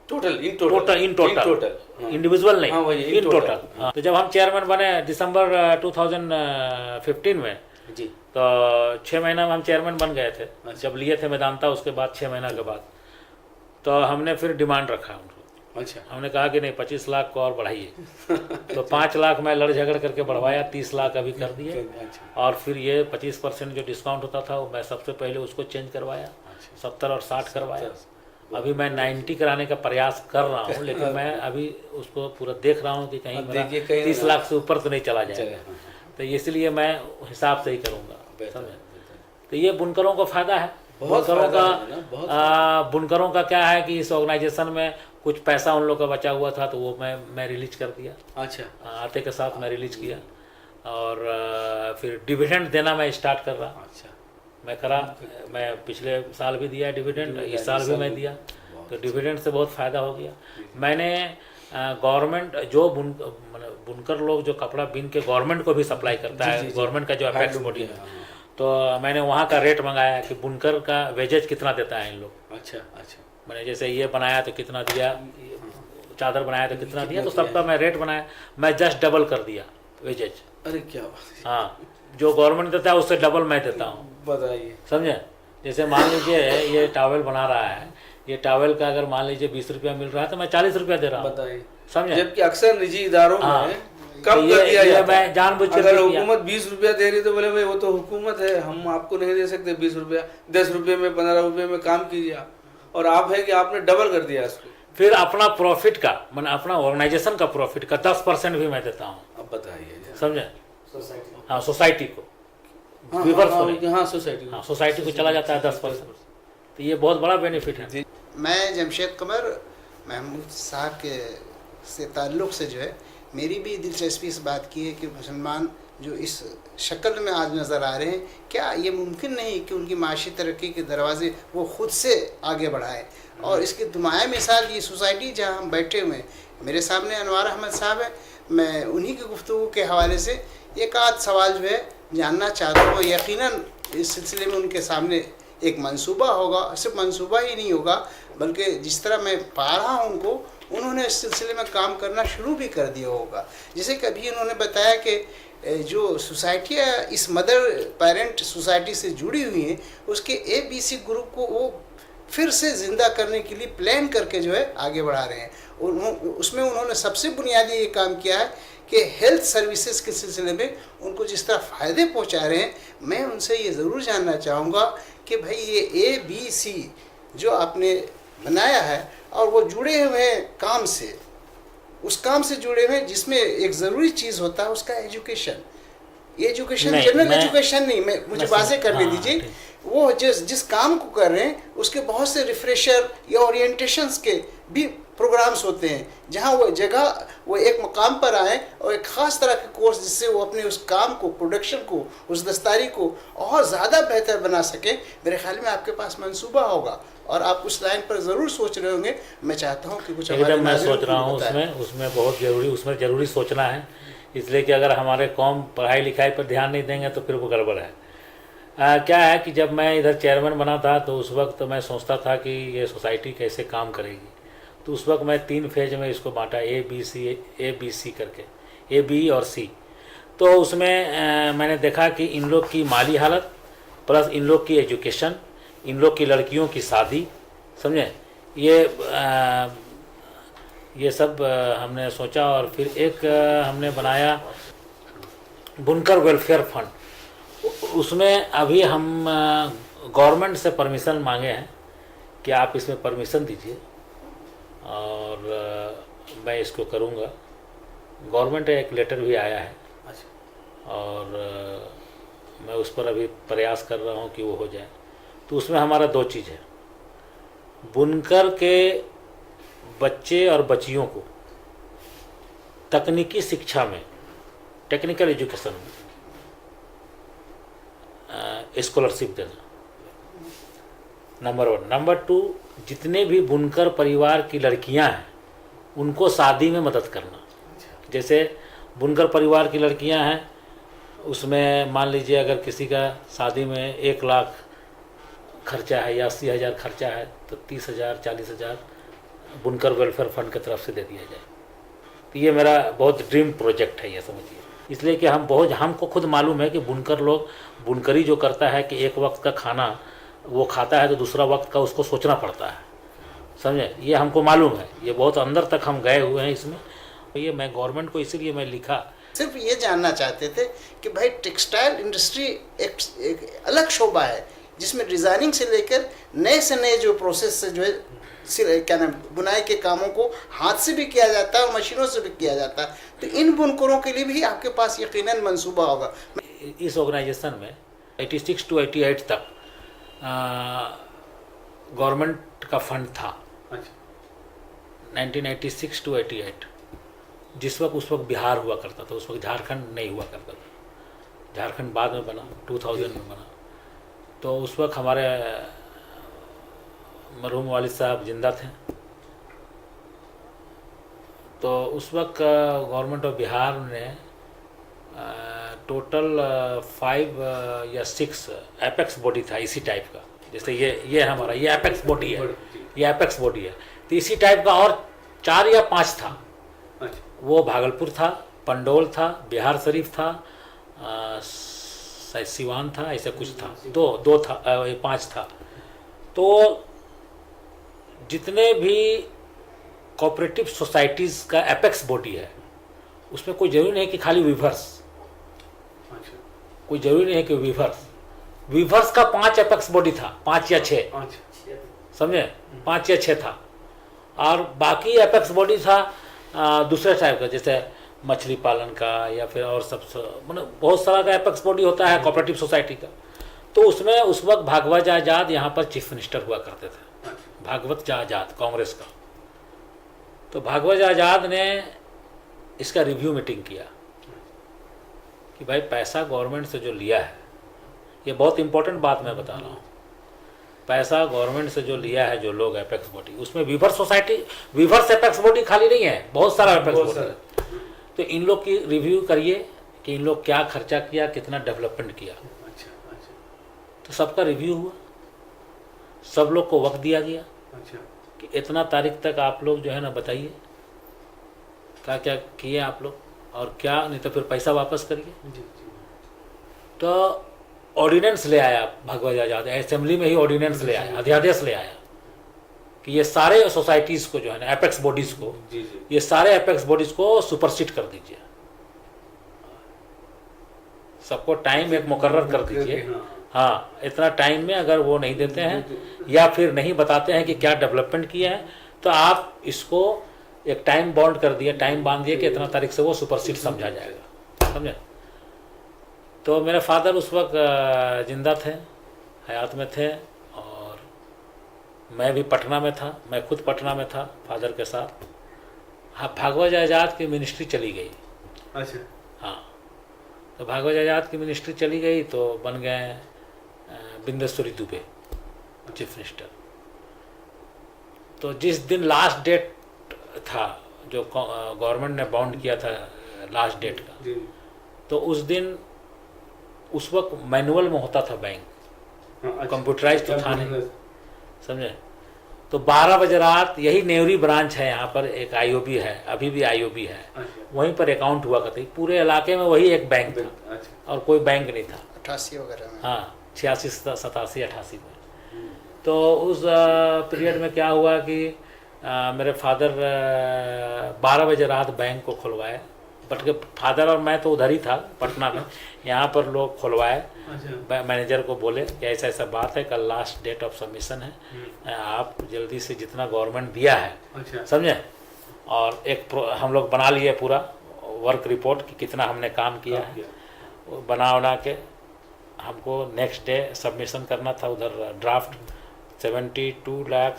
टोटल इंडिविजुअल नहीं, इन टोटल। तो जब हम चेयरमैन बने दिसंबर 2015 में जी, तो 6 महीना में हम चेयरमैन बन गए थे। जब लिए थे मेदांता उसके बाद 6 महीना के बाद तो हमने फिर डिमांड रखा उनको। अच्छा, हमने कहा कि नहीं 25 लाख को और बढ़ाइए। तो 5 लाख मैं लड़ झगड़ करके बढ़वाया, 30 लाख अभी कर दिए। और फिर ये 25% जो डिस्काउंट होता था वो मैं सबसे पहले उसको चेंज करवाया, 70 और 60 करवाया। अभी मैं 90 कराने का प्रयास कर रहा हूँ, लेकिन मैं अभी उसको पूरा देख रहा हूँ कि कहीं मेरा 30 लाख से ऊपर तो नहीं चला जाएगा। तो इसलिए मैं हिसाब से ही करूँगा, समझे। तो ये बुनकरों को फायदा है। बुनकरों का क्या है कि इस ऑर्गेनाइजेशन में कुछ पैसा उन लोग का बचा हुआ था तो वो मैं रिलीज कर दिया। अच्छा, आते के साथ मैं रिलीज किया। और फिर डिविडेंड देना मैं स्टार्ट कर रहा। अच्छा, मैं पिछले साल भी दिया डिविडेंड, इस साल भी मैं दिया। तो डिविडेंड से बहुत फ़ायदा हो गया। मैंने गवर्नमेंट जो बुनकर लोग जो कपड़ा बिन के गवर्नमेंट को भी सप्लाई करता है, गवर्नमेंट का जो अपेक्स बॉडी है, तो मैंने वहाँ का रेट मंगाया कि बुनकर का वेजेज कितना देता है इन लोग। अच्छा, मैंने जैसे ये बनाया तो कितना दिया, चादर बनाया तो कितना दिया, तो सबका मैं रेट बनाया, मैं जस्ट डबल कर दिया वेजेज। अरे क्या बात है। हाँ, जो गवर्नमेंट देता है उससे डबल मैं देता हूँ। बताइए, समझे। जैसे मान लीजिए ये टॉवेल बना रहा है, ये टॉवेल का अगर मान लीजिए 20 रुपया मिल रहा है तो मैं 40 रुपया दे रहा हूँ। बताइए, समझे। जबकि अक्सर निजी इदारों में कम तो कर दिया जाता है। मैं जानबूझ कर अगर हुकूमत 20 रुपया दे रही तो बोले भाई वो तो हुकूमत है, हम आपको नहीं दे सकते 20 रुपया, 10 रुपये में 15 रुपये में काम कीजिए। और आप है कि आपने डबल कर दिया इसको। फिर अपना प्रॉफिट का मैंने अपना ऑर्गेनाइजेशन का प्रॉफिट का 10% भी मैं देता हूँ। अब बताइए जरा। समझे? सोसाइटी हाँ, सोसाइटी को हाँ रिवर्स हाँ, हो रही। हाँ सोसाइटी हाँ, सोसाइटी को चला जाता है 10%। तो ये बहुत बड़ा बेनिफिट है। मैं जमशेद कमर महमूद साहब के से ताल्लुक़ से जो है मेरी भी दिलचस्पी इस बात की है कि मुसलमान जो इस शक्ल में आज नज़र आ रहे हैं, क्या ये मुमकिन नहीं कि उनकी माशी तरक्की के दरवाजे वो ख़ुद से आगे बढ़ाएं। और इसकी नुमाया मिसाल ये सोसाइटी जहाँ हम बैठे हुए हैं, मेरे सामने अनवार अहमद साहब है, मैं उन्हीं की गुफ्तगू के हवाले से एक आध सवाल जो है जानना चाहता हूँ। यकीनन इस सिलसिले में उनके सामने एक मंसूबा होगा, सिर्फ मंसूबा ही नहीं होगा बल्कि जिस तरह मैं पा रहा हूँ उनको, उन्होंने इस सिलसिले में काम करना शुरू भी कर दिया होगा। जैसे कभी उन्होंने बताया कि जो सोसाइटियाँ इस मदर पेरेंट सोसाइटी से जुड़ी हुई हैं, उसके ABC ग्रुप को वो फिर से ज़िंदा करने के लिए प्लान करके जो है आगे बढ़ा रहे हैं। और उसमें उन्होंने सबसे बुनियादी ये काम किया है कि हेल्थ सर्विसेज के सिलसिले में उनको जिस तरह फ़ायदे पहुंचा रहे हैं, मैं उनसे ये ज़रूर जानना चाहूँगा कि भाई ये ABC जो आपने बनाया है और वो जुड़े हुए हैं काम से, उस काम से जुड़े हुए हैं जिसमें एक ज़रूरी चीज़ होता है उसका एजुकेशन। एजुकेशन जनरल एजुकेशन नहीं, मैं मुझे वाज़ेह करने दीजिए। वो जिस काम को कर रहे हैं उसके बहुत से रिफ्रेशर या ओरिएंटेशंस के भी प्रोग्राम्स होते हैं, जहाँ वो एक मकाम पर आए और एक ख़ास तरह के कोर्स जिससे वो अपने उस काम को, प्रोडक्शन को, उस दस्तारी को और ज़्यादा बेहतर बना सके। मेरे ख्याल में आपके पास मंसूबा होगा और आप उस लाइन पर ज़रूर सोच रहे होंगे। मैं चाहता हूँ कि कुछ एकदम मैं सोच रहा हूँ उसमें बहुत ज़रूरी सोचना है, इसलिए कि अगर हमारे कौम पढ़ाई लिखाई पर ध्यान नहीं देंगे तो फिर वो गड़बड़ है। क्या है कि जब मैं इधर चेयरमैन बना था तो उस वक्त मैं सोचता था कि ये सोसाइटी कैसे काम करेगी। तो उस वक्त मैं 3 फेज में इसको बांटा, ABC करके, A B और C। तो उसमें मैंने देखा कि इन लोग की माली हालत प्लस इन लोग की एजुकेशन, इन लोग की लड़कियों की शादी, समझे, ये सब हमने सोचा। और फिर एक हमने बनाया बुनकर वेलफेयर फंड। उसमें अभी हम गवर्नमेंट से परमिशन मांगे हैं कि आप इसमें परमिशन दीजिए और मैं इसको करूँगा। गवर्नमेंट एक लेटर भी आया है और मैं उस पर अभी प्रयास कर रहा हूँ कि वो हो जाए। तो उसमें हमारा 2 चीज़ है, बुनकर के बच्चे और बच्चियों को तकनीकी शिक्षा में, टेक्निकल एजुकेशन में स्कॉलरशिप देना, नंबर 1। नंबर 2, जितने भी बुनकर परिवार की लड़कियां हैं उनको शादी में मदद करना। जैसे बुनकर परिवार की लड़कियां हैं, उसमें मान लीजिए अगर किसी का शादी में 1 लाख खर्चा है या 80,000 खर्चा है तो 30,000 40,000 बुनकर वेलफेयर फंड की तरफ से दे दिया जाए। तो ये मेरा बहुत ड्रीम प्रोजेक्ट है, ये समझिए। इसलिए कि हमको खुद मालूम है कि बुनकर लोग, बुनकरी जो करता है कि एक वक्त का खाना वो खाता है तो दूसरा वक्त का उसको सोचना पड़ता है, समझे, ये हमको मालूम है। ये बहुत अंदर तक हम गए हुए हैं इसमें। ये मैं गवर्नमेंट को इसीलिए मैं लिखा, सिर्फ ये जानना चाहते थे कि भाई टेक्सटाइल इंडस्ट्री एक अलग शोबा है जिसमें डिज़ाइनिंग से लेकर नए से नए जो प्रोसेस से जो है क्या नाम बुनाई के कामों को हाथ से भी किया जाता है और मशीनों से भी किया जाता है। तो इन बुनकरों के लिए भी आपके पास यकीनन मंसूबा होगा। इस ऑर्गेनाइजेशन में 86 to 88 तक गवर्नमेंट का फंड था। 1986 to 88 जिस वक्त उस वक्त बिहार हुआ करता था, उस वक्त झारखंड नहीं हुआ करता था। झारखंड बाद में बना, 2000 में बना। तो उस वक्त हमारे मरहूम वालिद साहब जिंदा थे। तो उस वक्त गवर्नमेंट ऑफ बिहार ने टोटल 5 या 6 एपेक्स बॉडी था इसी टाइप का। जैसे ये हमारा ये एपेक्स बॉडी है, ये एपेक्स बॉडी है। तो इसी टाइप का और 4 या 5 था। वो भागलपुर था, पंडोल था, बिहार शरीफ था, सिवान था, ऐसा कुछ था। दो था, 5 था। तो जितने भी कोऑपरेटिव सोसाइटीज़ का एपेक्स बॉडी है उसमें कोई ज़रूरी नहीं है कि खाली वीवर्स, कोई ज़रूरी नहीं है कि वीवर्स का 5 एपेक्स बॉडी था, 5 या 6, समझे, 5 या 6 था। और बाकी एपेक्स बॉडी था दूसरे टाइप का, जैसे मछली पालन का या फिर और सब मतलब बहुत सारा का एपेक्स बॉडी होता है कोऑपरेटिव सोसाइटी का। तो उसमें उस वक्त भागवत आजाद यहाँ पर चीफ मिनिस्टर हुआ करते थे, भागवत आजाद कांग्रेस का। तो भागवत आजाद ने इसका रिव्यू मीटिंग किया कि भाई पैसा गवर्नमेंट से जो लिया है, ये बहुत इंपॉर्टेंट बात मैं बता रहा हूँ, पैसा गवर्नमेंट से जो लिया है जो लोग एपेक्स बॉडी, उसमें weavers society weavers apex body खाली नहीं है, बहुत सारा एपेक्स बॉडी है। तो इन लोग की रिव्यू करिए कि इन लोग क्या खर्चा किया, कितना डेवलपमेंट किया। तो सबका रिव्यू हुआ, सब लोग को वक्त दिया गया कि इतना तारीख तक आप लोग जो है ना बताइए क्या क्या किए आप लोग, और क्या नहीं तो फिर पैसा वापस करिए। तो ऑर्डिनेंस ले आया भागवत आजाद, असेंबली में ही ऑर्डिनेंस ले आया, अध्यादेश ले आया कि ये सारे सोसाइटीज को जो है ना एपेक्स बॉडीज को, ये सारे एपेक्स बॉडीज को सुपरसीड कर दीजिए, सबको टाइम एक मुकर्रर कर दीजिए। हाँ, इतना टाइम में अगर वो नहीं देते हैं या फिर नहीं बताते हैं कि क्या डेवलपमेंट किया है, तो आप इसको एक टाइम बॉन्ड कर दिए, टाइम बांध दिए कि इतना तारीख से वो सुपरसीड समझा जाएगा, समझे। तो मेरे फादर उस वक्त जिंदा थे, हयात में थे, और मैं भी पटना में था, मैं खुद पटना में था फादर के साथ। हाँ, भागवत आजाद की मिनिस्ट्री चली गई। अच्छा। हाँ, तो भागवत आजाद की मिनिस्ट्री चली गई तो बन गए बिंदेश्वरी दुबे चीफ मिनिस्टर। तो जिस दिन लास्ट डेट था जो गवर्नमेंट ने बाउंड किया था लास्ट डेट का, तो उस दिन उस वक्त मैनुअल में होता था बैंक, कंप्यूटराइज तो था नहीं, समझे। तो 12 बजे रात, यही नेवरी ब्रांच है यहाँ पर, एक आईओबी है, अभी भी आईओबी है, वहीं पर अकाउंट हुआ करती, पूरे इलाके में वही एक बैंक था और कोई बैंक नहीं था। 88 वगैरह में, हाँ 86 87 88 में। तो उस पीरियड में क्या हुआ कि मेरे फादर 12 बजे रात बैंक को खुलवाए, बट के फादर और मैं तो उधर ही था पटना में, यहाँ पर लोग खुलवाए। मैनेजर को बोले कि ऐसा ऐसा बात है, कल लास्ट डेट ऑफ सबमिशन है, आप जल्दी से जितना गवर्नमेंट दिया है, समझे। और एक हम लोग बना लिए पूरा वर्क रिपोर्ट कि कितना हमने काम किया है, बना के हमको नेक्स्ट डे सबमिशन करना था उधर। ड्राफ्ट 72 लाख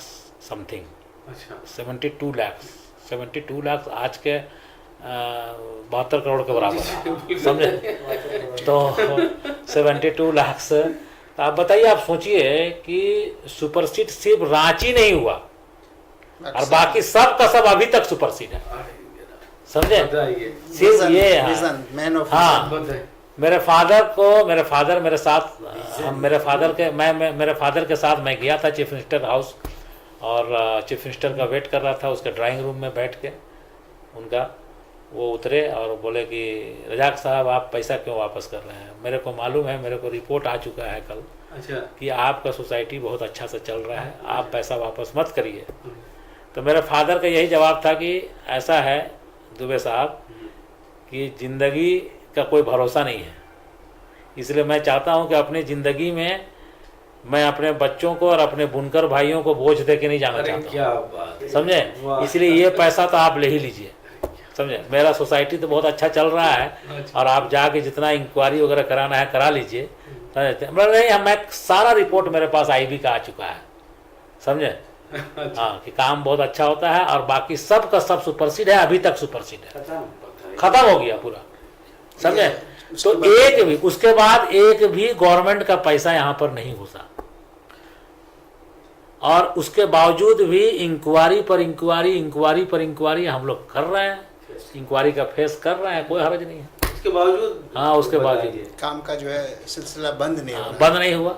समथिंग, 72 लाख आज के 72 करोड़ के बराबर है, समझे। तो 72 लाख से, तो आप बताइए, आप सोचिए कि सुपरसीड सिर्फ रांची नहीं हुआ और बाकी सब का सब अभी तक सुपरसीड है, समझे। सिर्फ ये, हाँ, मेरे फादर मेरे साथ, मेरे फादर के साथ मैं गया था चीफ मिनिस्टर हाउस, और चीफ मिनिस्टर का वेट कर रहा था उसके ड्राइंग रूम में बैठ के। उनका वो उतरे और बोले कि रजाक साहब आप पैसा क्यों वापस कर रहे हैं, मेरे को मालूम है, मेरे को रिपोर्ट आ चुका है कल, अच्छा, कि आपका सोसाइटी बहुत अच्छा से चल रहा है, आप पैसा वापस मत करिए। तो मेरे फादर का यही जवाब था कि ऐसा है दुबे साहब कि ज़िंदगी का कोई भरोसा नहीं है, इसलिए मैं चाहता हूं कि अपनी ज़िंदगी में मैं अपने बच्चों को और अपने बुनकर भाइयों को बोझ दे के नहीं जाना चाहता, समझे। इसलिए ये पैसा तो आप ले ही लीजिए, समझे। मेरा सोसाइटी तो बहुत अच्छा चल रहा है और आप जाके जितना इंक्वायरी वगैरह कराना है करा लीजिए। नहीं, मैं सारा रिपोर्ट मेरे पास आईबी का आ चुका है, समझे। हाँ, कि काम बहुत अच्छा होता है और बाकी सब का सब सुपरसीड है, अभी तक सुपरसीड है, खत्म हो गया पूरा, समझे। तो एक भी, उसके बाद एक भी गवर्नमेंट का पैसा यहाँ पर नहीं घुसा, और उसके बावजूद भी इंक्वायरी पर इंक्वायरी हम लोग कर रहे हैं, इंक्वायरी का फेस कर रहे हैं, कोई हर्ज नहीं है उसके बावजूद। हाँ, उसके बावजूद काम का जो है सिलसिला बंद नहीं हुआ,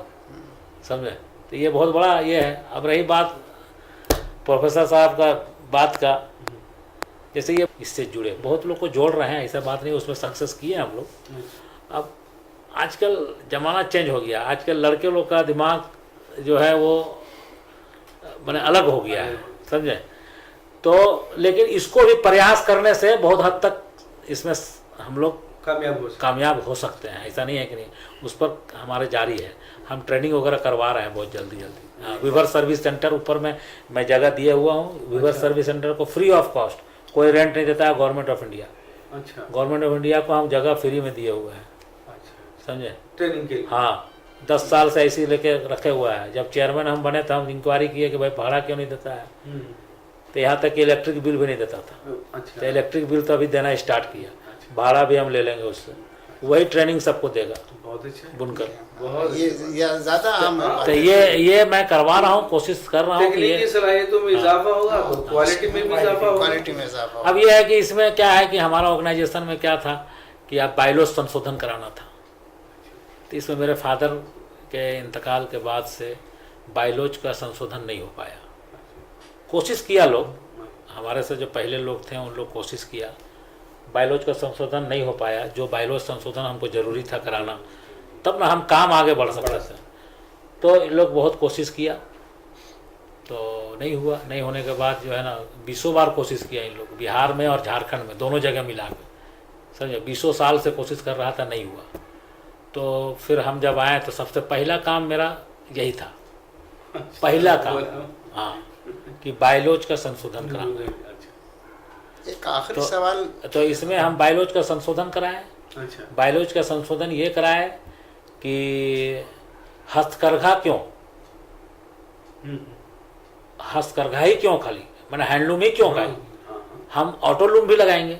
समझे। तो ये बहुत बड़ा ये है। अब रही बात प्रोफेसर साहब का बात का, जैसे ये इससे जुड़े बहुत लोग को जोड़ रहे हैं, ऐसा बात नहीं, उसमें सक्सेस किए हम लोग। अब आजकल ज़माना चेंज हो गया, आजकल लड़के लोग का दिमाग जो है वो मैंने अलग हो गया है, समझे। तो लेकिन इसको भी प्रयास करने से बहुत हद तक इसमें हम लोग कामयाब हो सकते हैं, ऐसा नहीं है कि नहीं, उस पर हमारे जारी है। हम ट्रेनिंग वगैरह करवा रहे हैं बहुत जल्दी। हाँ, विवर सर्विस सेंटर ऊपर में मैं जगह दिया हुआ हूँ। विवर सर्विस सेंटर को फ्री ऑफ कॉस्ट, कोई रेंट नहीं देता है गवर्नमेंट ऑफ इंडिया। अच्छा, गवर्नमेंट ऑफ इंडिया को हम जगह फ्री में दिए हुए हैं, अच्छा, समझे। ट्रेनिंग के लिए। हाँ, 10 साल से ऐसे लेके रखे हुआ है। जब चेयरमैन हम बने तो हम इंक्वायरी किए कि भाई भाड़ा क्यों नहीं देता है, तो यहाँ तक कि इलेक्ट्रिक बिल भी नहीं देता था। अच्छा, तो इलेक्ट्रिक बिल तो अभी देना स्टार्ट किया, भाड़ा भी हम ले लेंगे उससे। वही ट्रेनिंग सबको देगा बहुत अच्छा, बुनकर। बहुत ये ज़्यादा आम है। तो ये मैं करवा रहा हूँ, कोशिश कर रहा हूँ कि तकनीकी सलाहियतों में इजाफा होगा, क्वालिटी में भी इजाफा होगा। क्वालिटी में इजाफा अब ये है कि इसमें क्या है कि हमारा ऑर्गेनाइजेशन में क्या था कि आप बायलॉज संशोधन कराना था। तो इसमें मेरे फादर के इंतकाल के बाद से बायलॉज का संशोधन नहीं हो पाया। कोशिश किया लोग, हमारे से जो पहले लोग थे उन लोग कोशिश किया, बायलॉज का संशोधन नहीं हो पाया। जो बायलॉज संशोधन हमको ज़रूरी था कराना, तब ना हम काम आगे बढ़ सकते थे। तो इन लोग बहुत कोशिश किया, तो नहीं हुआ। नहीं होने के बाद जो है ना 20 बार कोशिश किया इन लोग, बिहार में और झारखंड में दोनों जगह मिला के, समझे। 20 साल से कोशिश कर रहा था, नहीं हुआ। तो फिर हम जब आए तो सबसे पहला काम मेरा यही था, पहला काम, हाँ, कि बायलॉज का संशोधन कराना। एक आखिरी तो, सवाल। तो इसमें हम बायलॉज का संशोधन कराएं। अच्छा, बायलॉज का संशोधन ये कराए कि हस्तकरघा क्यों, हस्तकरघा ही क्यों, खाली मैंने हैंडलूम ही क्यों खाई, हम ऑटोलूम भी लगाएंगे।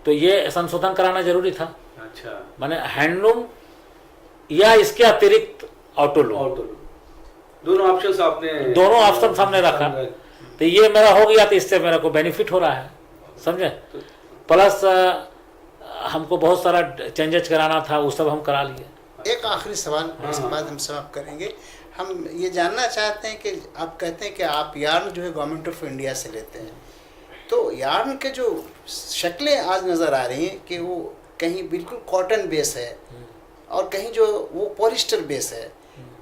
तो ये संशोधन कराना जरूरी था। अच्छा, मैंने हैंडलूम या इसके अतिरिक्त ऑटोलूम, दोनों ऑप्शन आपने, दोनों ऑप्शन सामने रखा। तो ये मेरा हो गया, तो इससे मेरा को बेनिफिट हो रहा है, समझे। प्लस हमको बहुत सारा चेंजेस कराना था, वो सब हम करा लिए। एक आखिरी सवाल, इसके बाद हम समाप्त करेंगे। हम ये जानना चाहते हैं कि आप कहते हैं कि आप यार्न जो है गवर्नमेंट ऑफ इंडिया से लेते हैं, तो यार्न के जो शक्लें आज नज़र आ रही हैं कि वो कहीं बिल्कुल कॉटन बेस है और कहीं जो वो पॉलिस्टर बेस है,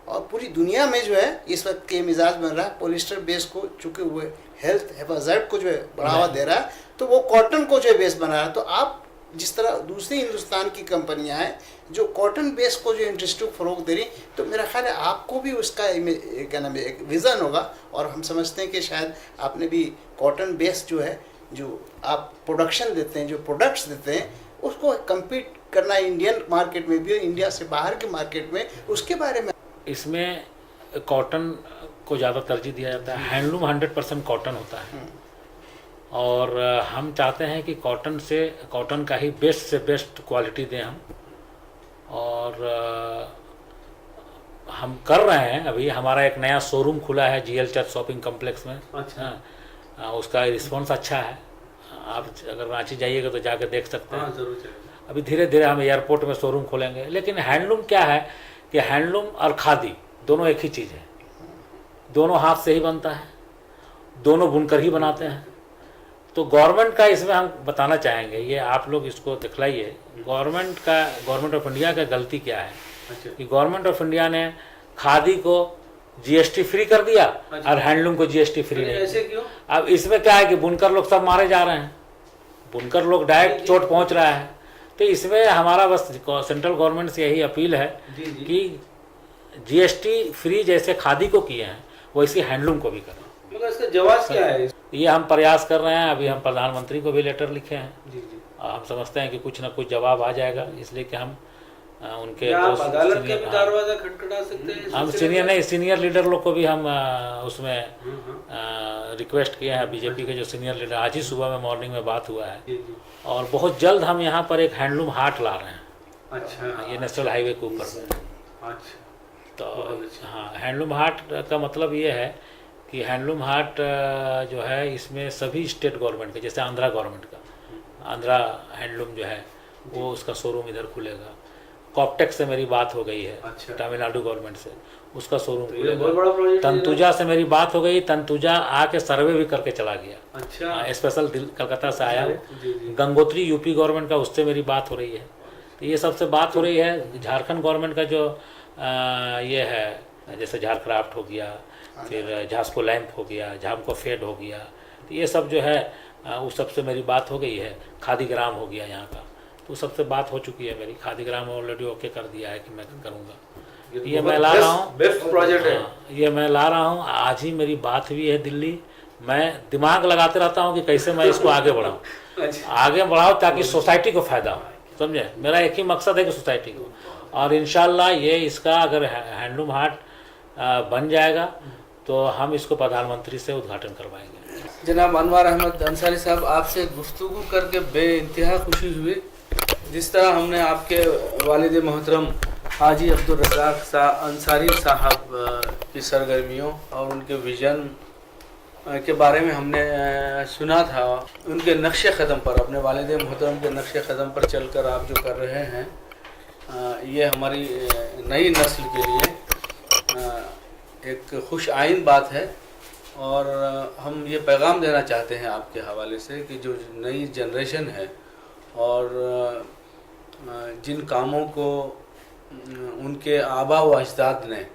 और पूरी दुनिया में जो है इस वक्त के मिजाज बन रहा है पॉलिस्टर बेस को, चूँकि वो हेल्थ हिफाजत को जो है बढ़ावा दे रहा है, तो वो कॉटन को जो है बेस बना रहा है। तो आप जिस तरह दूसरी हिंदुस्तान की कंपनियां हैं जो कॉटन बेस को जो इंडस्ट्री को फ़रोग दे रही, तो मेरा ख्याल है आपको भी उसका क्या नाम है एक विज़न होगा, और हम समझते हैं कि शायद आपने भी कॉटन बेस जो है, जो आप प्रोडक्शन देते हैं, जो प्रोडक्ट्स देते हैं, उसको कम्पीट करना इंडियन मार्केट में भी और इंडिया से बाहर के मार्केट में, उसके बारे में। इसमें कॉटन को ज़्यादा तरजीह दिया जाता है। हैंडलूम 100% कॉटन होता है, और हम चाहते हैं कि कॉटन का ही बेस्ट से बेस्ट क्वालिटी दें हम। और हम कर रहे हैं। अभी हमारा एक नया शोरूम खुला है GL चर्च शॉपिंग कॉम्प्लेक्स में। अच्छा, उसका रिस्पॉन्स अच्छा है। आप अगर रांची जाइएगा तो जाकर देख सकते हैं। जरूर चलेगा। अभी धीरे धीरे हम एयरपोर्ट में शोरूम खोलेंगे। लेकिन हैंडलूम क्या है कि हैंडलूम और खादी दोनों एक ही चीज़ है, दोनों हाथ से ही बनता है, दोनों बुनकर ही बनाते हैं। तो गवर्नमेंट का इसमें हम बताना चाहेंगे, ये आप लोग इसको दिखलाइए, गवर्नमेंट ऑफ इंडिया का गलती क्या है। अच्छा, कि गवर्नमेंट ऑफ इंडिया ने खादी को GST फ्री कर दिया और हैंडलूम को GST फ्री नहीं। ऐसे क्यों? अब इसमें क्या है कि बुनकर लोग सब मारे जा रहे हैं, बुनकर लोग डायरेक्ट चोट पहुंच रहा है। तो इसमें हमारा बस सेंट्रल गवर्नमेंट से यही अपील है कि GST फ्री जैसे खादी को किए हैं वैसे हैंडलूम को भी करें। मगर इसका जवाब क्या है? ये हम प्रयास कर रहे हैं। अभी हम प्रधानमंत्री को भी लेटर लिखे हैं। जी जी। हम समझते हैं कि कुछ ना कुछ जवाब आ जाएगा, इसलिए कि हम उनके आप अदालत के भी दरवाजा खटखटा सकते हैं। हम सीनियर लीडर लोग को भी हम उसमें रिक्वेस्ट किए हैं। बीजेपी के जो सीनियर लीडर, आज ही सुबह में मॉर्निंग में बात हुआ है। और बहुत जल्द हम यहाँ पर एक हैंडलूम हाट ला रहे हैं। अच्छा, ये नेशनल हाईवे के ऊपर में। अच्छा, तो हाँ, हैंडलूम हाट का मतलब ये है कि हैंडलूम हाट जो है इसमें सभी स्टेट गवर्नमेंट के, जैसे आंध्रा गवर्नमेंट का आंध्रा हैंडलूम जो है वो उसका शोरूम इधर खुलेगा। कॉपटेक्स से मेरी बात हो गई है, अच्छा, तमिलनाडु गवर्नमेंट से, उसका शोरूम बहुत बड़ा खुलेगा। प्रोजेक्ट। तंतुजा से मेरी बात हो गई, तंतुजा आके सर्वे भी करके चला गया। अच्छा, स्पेशल कलकत्ता से आया। जी जी। गंगोत्री यूपी गवर्नमेंट का, उससे मेरी बात हो रही है। तो ये सबसे बात हो रही है। झारखंड गवर्नमेंट का जो ये है, जैसे झारक्राफ्ट हो गया, फिर झास्को लैंप हो गया, झामको फेड हो गया, तो ये सब जो है उस सबसे मेरी बात हो गई है। खादी ग्राम हो गया यहाँ का, तो सबसे बात हो चुकी है मेरी। खादी ग्राम ऑलरेडी ओके कर दिया है कि मैं करूँगा। ये मैं ला रहा हूँ, बेस्ट प्रोजेक्ट है। ये मैं ला रहा हूँ। आज ही मेरी बात हुई है दिल्ली। मैं दिमाग लगाते रहता हूँ कि कैसे मैं इसको आगे बढ़ाऊँ, आगे बढ़ाऊँ ताकि सोसाइटी को फ़ायदा हो, समझे। मेरा एक ही मकसद है कि सोसाइटी को, और इंशाल्लाह ये इसका अगर हैंडलूम हाट बन जाएगा तो हम इसको प्रधानमंत्री से उद्घाटन करवाएंगे। जनाब अनवर अहमद अंसारी साहब, आपसे गुफ्तगू करके बेइंतहा खुशी हुई। जिस तरह हमने आपके वालिद मोहतरम हाजी अब्दुल रज़ाक अंसारी साहब की सरगर्मियों और उनके विज़न के बारे में हमने सुना था, उनके नक्शे क़दम पर, अपने वालिद मोहतरम के नक्शे क़दम पर चलकर आप जो कर रहे हैं, ये हमारी नई नस्ल के लिए एक खुश आइन बात है। और हम ये पैगाम देना चाहते हैं आपके हवाले से कि जो नई जनरेशन है और जिन कामों को उनके आबा व अजदाद ने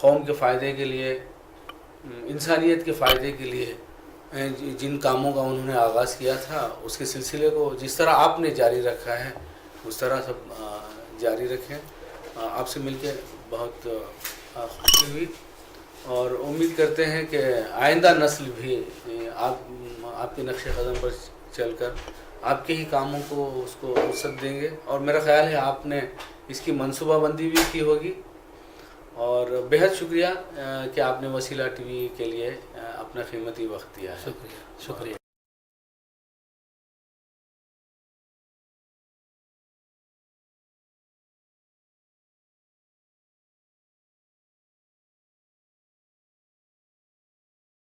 कौम के फ़ायदे के लिए, इंसानियत के फ़ायदे के लिए जिन कामों का उन्होंने आगाज़ किया था, उसके सिलसिले को जिस तरह आपने जारी रखा है उस तरह सब जारी रखें। आपसे मिलकर बहुत खुशी हुई और उम्मीद करते हैं कि आइंदा नस्ल भी आपके नक्शे क़दम पर चलकर आपके ही कामों को उसको वसअत देंगे। और मेरा ख़्याल है आपने इसकी मनसूबाबंदी भी की होगी। और बेहद शुक्रिया कि आपने वसीला टीवी के लिए अपना कीमती वक्त दिया है। शुक्रिया, शुक्रिया।